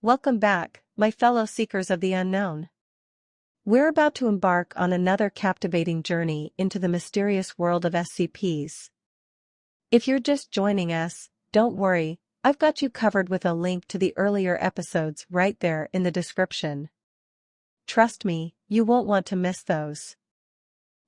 Welcome back, my fellow seekers of the unknown. We're about to embark on another captivating journey into the mysterious world of SCPs. If you're just joining us, don't worry, I've got you covered with a link to the earlier episodes right there in the description. Trust me, you won't want to miss those.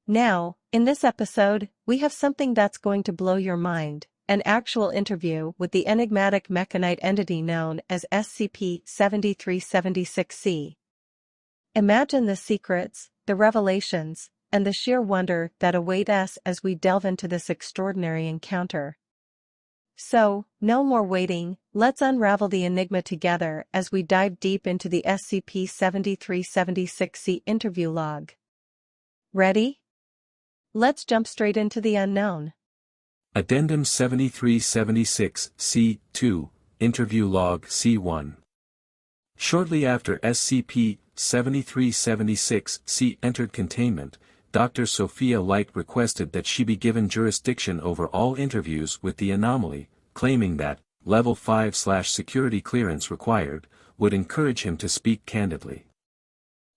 Now, in this episode, we have something that's going to blow your mind. An actual interview with the enigmatic Makhanite entity known as SCP-7376-C. Imagine the secrets, the revelations, and the sheer wonder that await us as we delve into this extraordinary encounter. So, no more waiting, let's unravel the enigma together as we dive deep into the SCP-7376-C interview log. Ready? Let's jump straight into the unknown. Addendum 7376-C-2, Interview Log C1. Shortly after SCP-7376-C entered containment, Dr. Sophia Light requested that she be given jurisdiction over all interviews with the anomaly, claiming that, Level 5/security clearance required, would encourage him to speak candidly.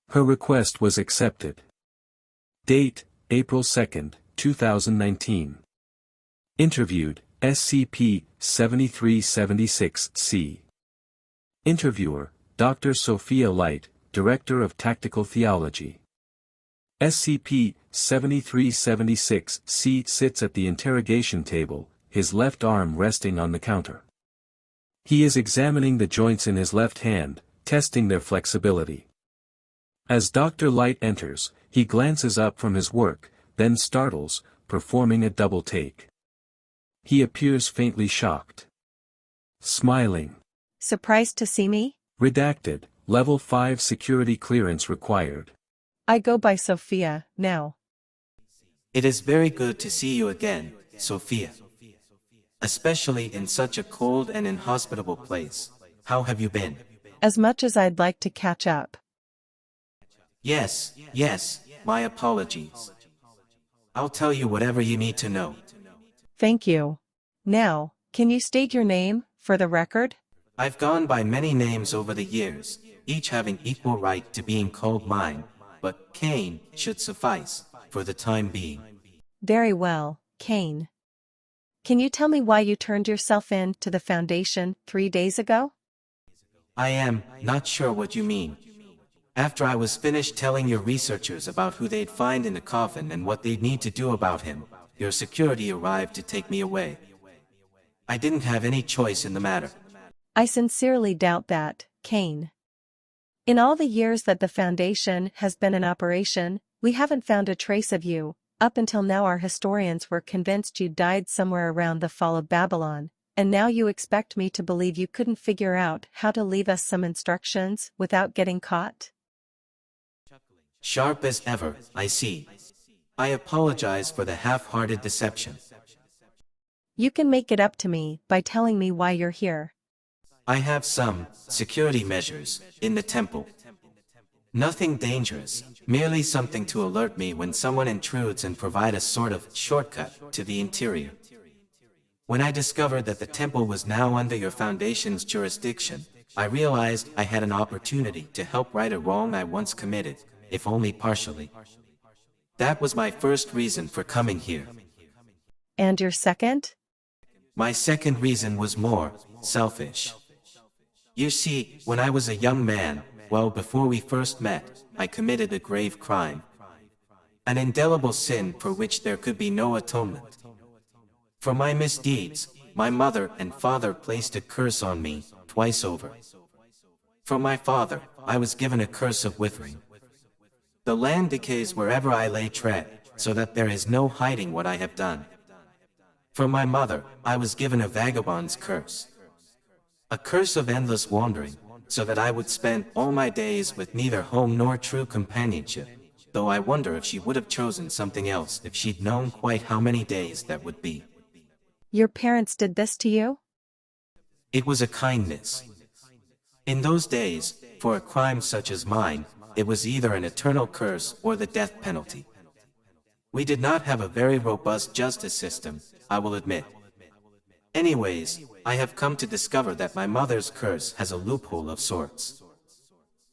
Her request was accepted. Date, April 2, 2019. Interviewed, SCP-7376-C. Interviewer, Dr. Sophia Light, Director of Tactical Theology. SCP-7376-C sits at the interrogation table, his left arm resting on the counter. He is examining the joints in his left hand, testing their flexibility. As Dr. Light enters, he glances up from his work, then startles, performing a double take. He appears faintly shocked. Smiling. Surprised to see me? Redacted, Level 5 security clearance required. I go by Sophia, now. It is very good to see you again, Sophia. Especially in such a cold and inhospitable place. How have you been? As much as I'd like to catch up. Yes, my apologies. I'll tell you whatever you need to know. Thank you. Now, can you state your name, for the record? I've gone by many names over the years, each having equal right to being called mine, but Kane should suffice, for the time being. Very well, Kane. Can you tell me why you turned yourself in to the Foundation 3 days ago? I am not sure what you mean. After I was finished telling your researchers about who they'd find in the coffin and what they'd need to do about him, your security arrived to take me away. I didn't have any choice in the matter. I sincerely doubt that, Kane. In all the years that the Foundation has been in operation, we haven't found a trace of you. Up until now our historians were convinced you died somewhere around the fall of Babylon, and now you expect me to believe you couldn't figure out how to leave us some instructions without getting caught? Sharp as ever, I see. I apologize for the half-hearted deception. You can make it up to me by telling me why you're here. I have some security measures in the temple. Nothing dangerous, merely something to alert me when someone intrudes and provide a sort of shortcut to the interior. When I discovered that the temple was now under your Foundation's jurisdiction, I realized I had an opportunity to help right a wrong I once committed, if only partially. That was my first reason for coming here. And your second? My second reason was more selfish. You see, when I was a young man, well before we first met, I committed a grave crime. An indelible sin for which there could be no atonement. For my misdeeds, my mother and father placed a curse on me, twice over. For my father, I was given a curse of withering. The land decays wherever I lay tread, so that there is no hiding what I have done. For my mother, I was given a vagabond's curse. A curse of endless wandering, so that I would spend all my days with neither home nor true companionship, though I wonder if she would have chosen something else if she'd known quite how many days that would be. Your parents did this to you? It was a kindness. In those days, for a crime such as mine, it was either an eternal curse or the death penalty. We did not have a very robust justice system, I will admit. Anyways, I have come to discover that my mother's curse has a loophole of sorts.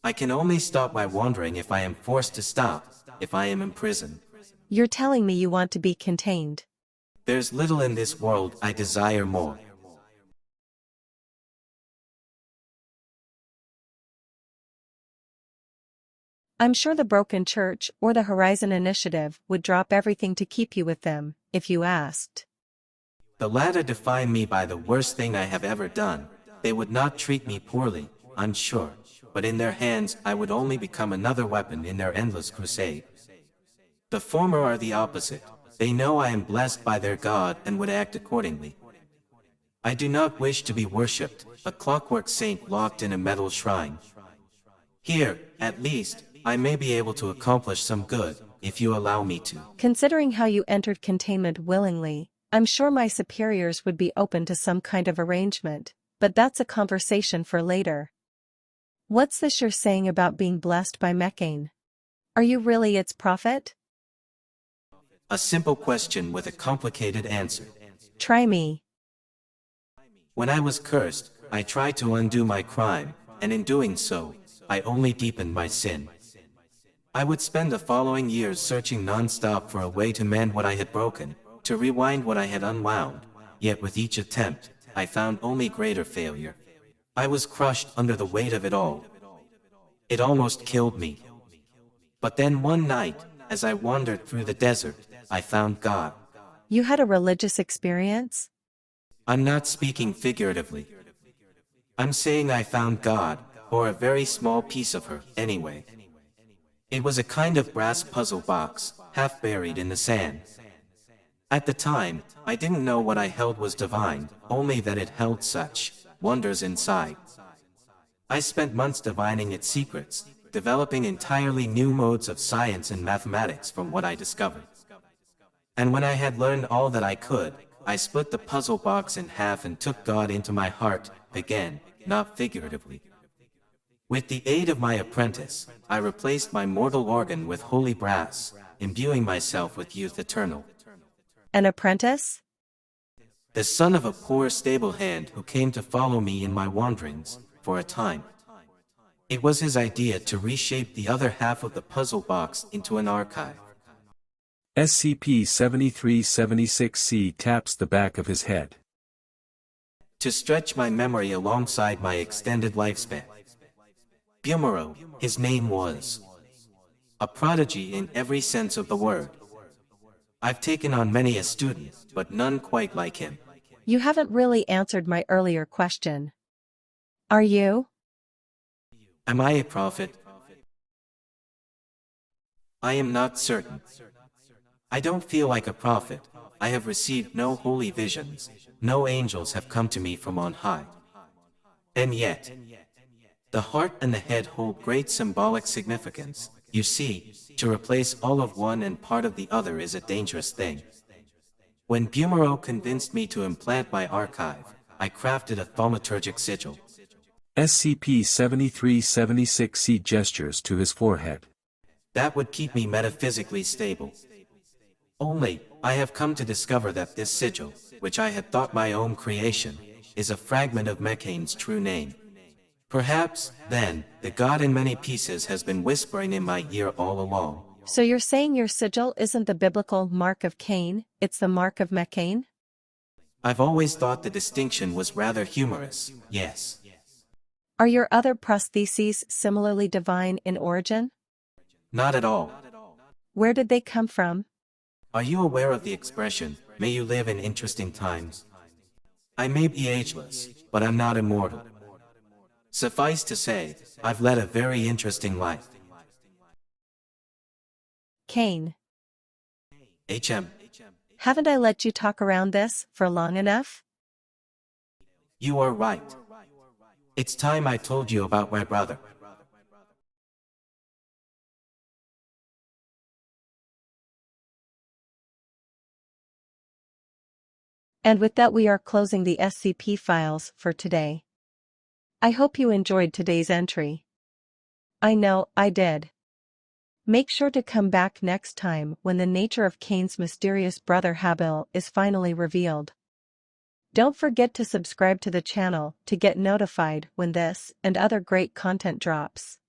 I can only stop my wandering if I am forced to stop, if I am imprisoned. You're telling me you want to be contained. There's little in this world I desire more. I'm sure the Broken Church or the Horizon Initiative would drop everything to keep you with them, if you asked. The latter define me by the worst thing I have ever done. They would not treat me poorly, I'm sure, but in their hands I would only become another weapon in their endless crusade. The former are the opposite. They know I am blessed by their God and would act accordingly. I do not wish to be worshipped, a clockwork saint locked in a metal shrine. Here, at least, I may be able to accomplish some good, if you allow me to. Considering how you entered containment willingly, I'm sure my superiors would be open to some kind of arrangement, but that's a conversation for later. What's this you're saying about being blessed by Makhanite? Are you really its prophet? A simple question with a complicated answer. Try me. When I was cursed, I tried to undo my crime, and in doing so, I only deepened my sin. I would spend the following years searching non-stop for a way to mend what I had broken, to rewind what I had unwound, yet with each attempt, I found only greater failure. I was crushed under the weight of it all. It almost killed me. But then one night, as I wandered through the desert, I found God. You had a religious experience? I'm not speaking figuratively. I'm saying I found God, or a very small piece of her, anyway. It was a kind of brass puzzle box, half buried in the sand. At the time, I didn't know what I held was divine, only that it held such wonders inside. I spent months divining its secrets, developing entirely new modes of science and mathematics from what I discovered. And when I had learned all that I could, I split the puzzle box in half and took God into my heart, again, not figuratively. With the aid of my apprentice, I replaced my mortal organ with holy brass, imbuing myself with youth eternal. An apprentice? The son of a poor stable hand who came to follow me in my wanderings, for a time. It was his idea to reshape the other half of the puzzle box into an archive. SCP-7376-C taps the back of his head. To stretch my memory alongside my extended lifespan. Bumero, his name was. A prodigy in every sense of the word. I've taken on many a student, but none quite like him. You haven't really answered my earlier question. Are you? Am I a prophet? I am not certain. I don't feel like a prophet. I have received no holy visions. No angels have come to me from on high. And yet, the heart and the head hold great symbolic significance. You see, to replace all of one and part of the other is a dangerous thing. When Bumero convinced me to implant my archive, I crafted a thaumaturgic sigil. SCP-7376-C gestures to his forehead. That would keep me metaphysically stable. Only, I have come to discover that this sigil, which I had thought my own creation, is a fragment of Makhanite's true name. Perhaps, then, the God in many pieces has been whispering in my ear all along. So you're saying your sigil isn't the biblical mark of Cain, it's the mark of Makhanite? I've always thought the distinction was rather humorous, yes. Are your other prostheses similarly divine in origin? Not at all. Where did they come from? Are you aware of the expression, may you live in interesting times? I may be ageless, but I'm not immortal. Suffice to say, I've led a very interesting life. Cain. HM. Haven't I let you talk around this for long enough? You are right. It's time I told you about my brother. And with that we are closing the SCP files for today. I hope you enjoyed today's entry. I know I did. Make sure to come back next time when the nature of Cain's mysterious brother Habil is finally revealed. Don't forget to subscribe to the channel to get notified when this and other great content drops.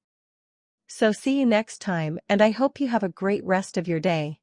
So see you next time, and I hope you have a great rest of your day.